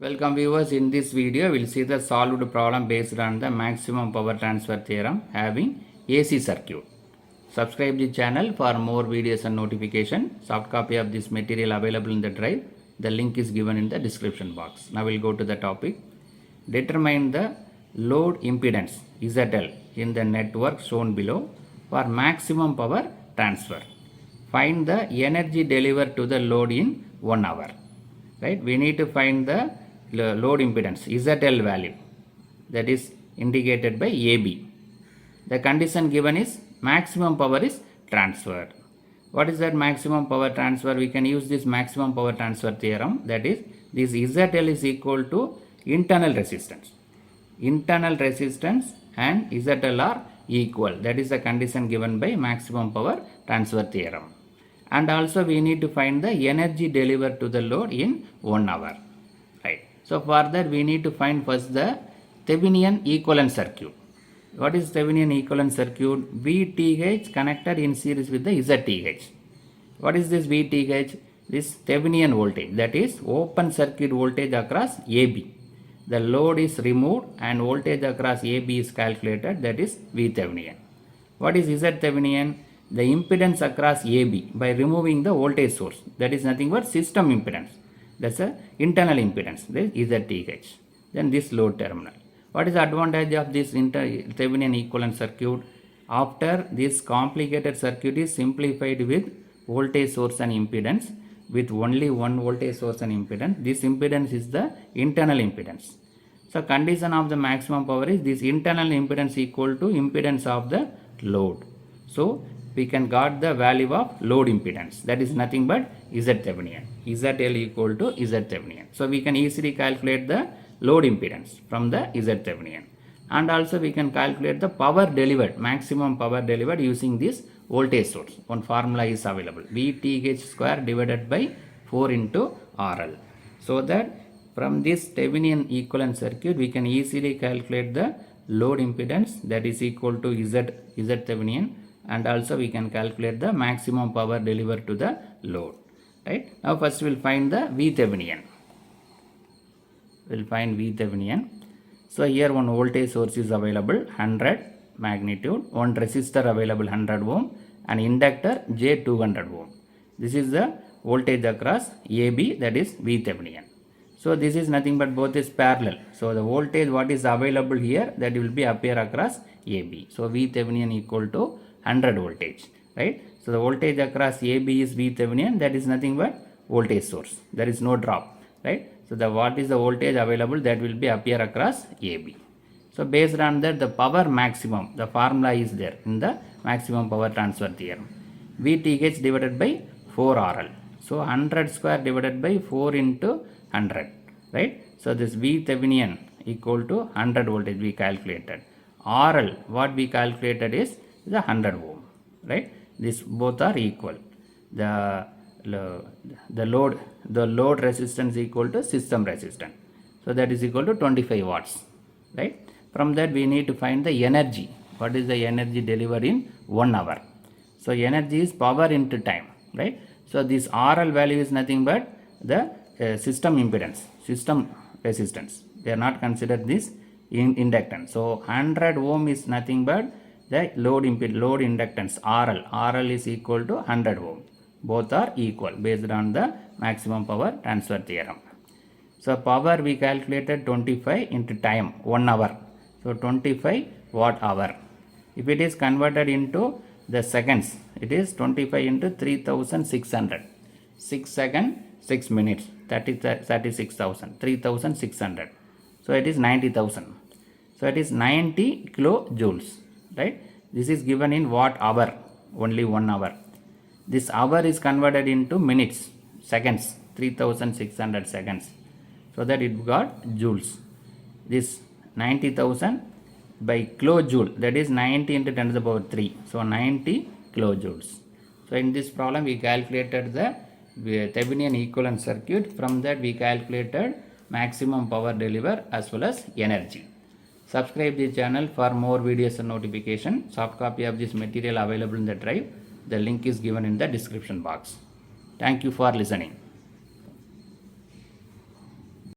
Welcome viewers, in this video we will see the solved problem based on the maximum power transfer theorem having AC circuit. Subscribe the channel for more videos and notification. Soft copy of this material available in the drive. The link is given in the description box. Now we will go to the topic. Determine the load impedance ZL in the network shown below for maximum power transfer. Find the energy delivered to the load in 1 hour. Right? We need to find the load impedance ZL value, that is indicated by AB. The condition given is maximum power is transferred. What is that maximum power transfer? We can use this maximum power transfer theorem, that is this ZL is equal to internal resistance. Internal resistance and ZL are equal. That is the condition given by maximum power transfer theorem. And also we need to find the energy delivered to the load in 1 hour. Right. So for that we need to find first the Thevenin equivalent circuit. What is Thevenin equivalent circuit? VTH connected in series with the ZTH. What is this VTH? This Thevenin voltage, that is open circuit voltage across AB. The load is removed and voltage across AB is calculated, that is VThevenin. What is ZThevenin? The impedance across AB by removing the voltage source, that is nothing but system impedance. That's a internal impedance, that is ZTH. Then this load terminal. What is the advantage of this Thevenin equivalent circuit? After this complicated circuit is simplified with voltage source and impedance, with only one voltage source and impedance. This impedance is the internal impedance. So condition of the maximum power is this internal impedance equal to impedance of the load. So we can got the value of load impedance, that is nothing but ZThevenin. ZL equal to ZThevenin. So we can easily calculate the load impedance from the ZThevenin. And also we can calculate the power delivered, maximum power delivered using this voltage source. One formula is available, VTH square divided by 4 into RL. So that from this Thevenin equivalent circuit we can easily calculate the load impedance, that is equal to ZThevenin, and also we can calculate the maximum power delivered to the load. Right? Now first we will find the VThevenin. We will find VThevenin. So here one voltage source is available 100 magnitude, one resistor available 100 ohm, and inductor J 200 ohm. This is the voltage across AB, that is VThevenin. So this is nothing but both is parallel. So the voltage what is available here, that will be appear across AB. So VThevenin equal to 100 voltage. Right? So the voltage across AB is VThevenin, that is nothing but voltage source. There is no drop. Right? So the what is the voltage available, that will be appear across AB. So based on that the power maximum, the formula is there in the maximum power transfer theorem. VTH divided by 4RL. So 100 square divided by 4 into 100. Right? So this VThevenin equal to 100 voltage we calculated. RL what we calculated is the 100 ohm. Right? This both are equal. The load resistance equal to system resistance. So that is equal to 25 watts. Right? From that we need to find the energy. What is the energy delivered in 1 hour? So energy is power into time. Right? So this RL value is nothing but the system impedance, system resistance. They are not considered this inductance. So 100 ohm is nothing but the load inductance RL. RL is equal to 100 ohm. Both are equal based on the maximum power transfer theorem. So power we calculated 25 into time 1 hour. So 25 watt hour. If it is converted into the seconds, it is 25 into 3600. 6 seconds, 6 minutes, 36,000, 3600. So it is 90,000. So it is 90 kilojoules. Right? This is given in watt hour, only 1 hour. This hour is converted into minutes, seconds, 3600 seconds. So that it got joules. This 90,000 by kilojoule, that is 90 into 10 to the power 3. So 90 kilojoules. So in this problem we calculated the Thevenin equivalent circuit. From that we calculated maximum power delivered as well as energy. Subscribe the channel for more videos and notification. Soft copy of this material available in the drive. The link is given in the description box. Thank you for listening.